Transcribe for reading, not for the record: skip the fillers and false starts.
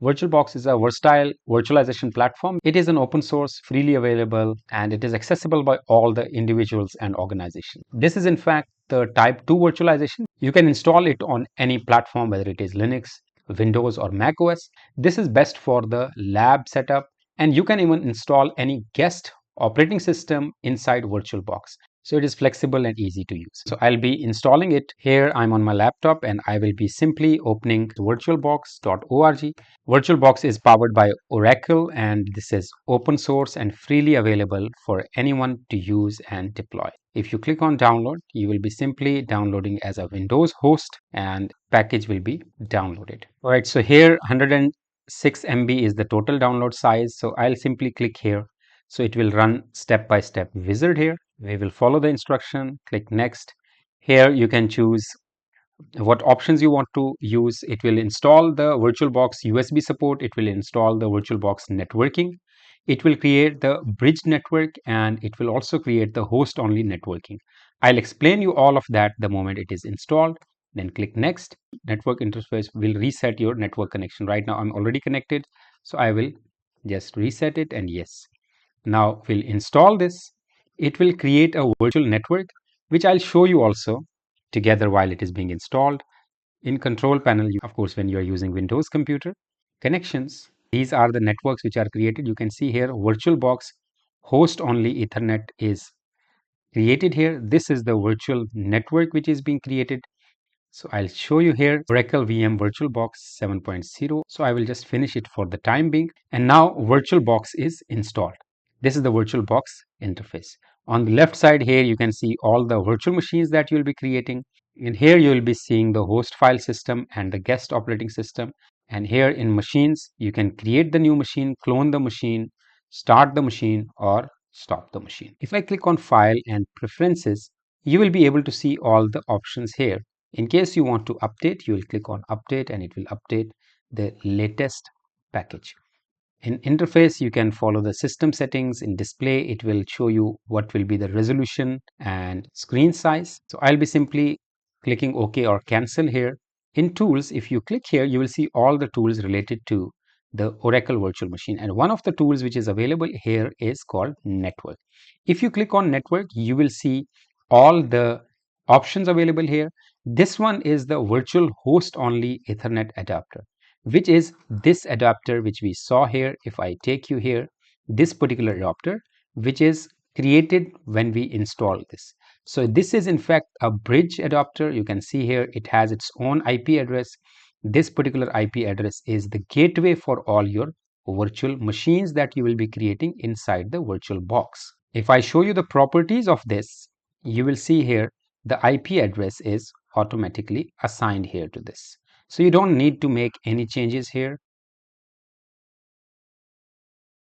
VirtualBox is a versatile virtualization platform. It is an open source, freely available, and it is accessible by all the individuals and organizations. This is in fact the type 2 virtualization. You can install it on any platform, whether it is Linux, Windows, or Mac OS. This is best for the lab setup, and you can even install any guest operating system inside VirtualBox. So it is flexible and easy to use. So I'll be installing it here. I'm on my laptop and I will be simply opening virtualbox.org. VirtualBox is powered by Oracle and this is open source and freely available for anyone to use and deploy. If you click on download, you will be simply downloading as a Windows host and package will be downloaded. All right, so here 106 MB is the total download size. So I'll simply click here. So it will run step-by-step wizard here. We will follow the instruction, click next. Here you can choose what options you want to use. It will install the VirtualBox USB support. It will install the VirtualBox networking. It will create the bridge network and it will also create the host only networking. I'll explain you all of that the moment it is installed. Then click next. Network interface will reset your network connection. Right now I'm already connected, so I will just reset it and yes. Now we'll install this. It will create a virtual network, which I'll show you also together while it is being installed. In control panel, of course, when you are using Windows computer, connections, these are the networks which are created. You can see here VirtualBox host only Ethernet is created here. This is the virtual network which is being created. So I'll show you here Oracle VM VirtualBox 7.0. So I will just finish it for the time being. And now VirtualBox is installed. This is the VirtualBox interface. On the left side here, you can see all the virtual machines that you'll be creating. And here you will be seeing the host file system and the guest operating system. And here in machines, you can create the new machine, clone the machine, start the machine, or stop the machine. If I click on File and Preferences, you will be able to see all the options here. In case you want to update, you will click on Update and it will update the latest package. In interface, you can follow the system settings. In display, it will show you what will be the resolution and screen size. So I'll be simply clicking OK or cancel here. In tools, if you click here, you will see all the tools related to the Oracle virtual machine. And one of the tools which is available here is called network. If you click on network, you will see all the options available here. This one is the virtual host only Ethernet adapter, which is this adapter which we saw here. If I take you here, this particular adapter which is created when we install this. So this is in fact a bridge adapter. You can see here it has its own IP address. This particular IP address is the gateway for all your virtual machines that you will be creating inside the VirtualBox. If I show you the properties of this, you will see here the IP address is automatically assigned here to this. So you don't need to make any changes here.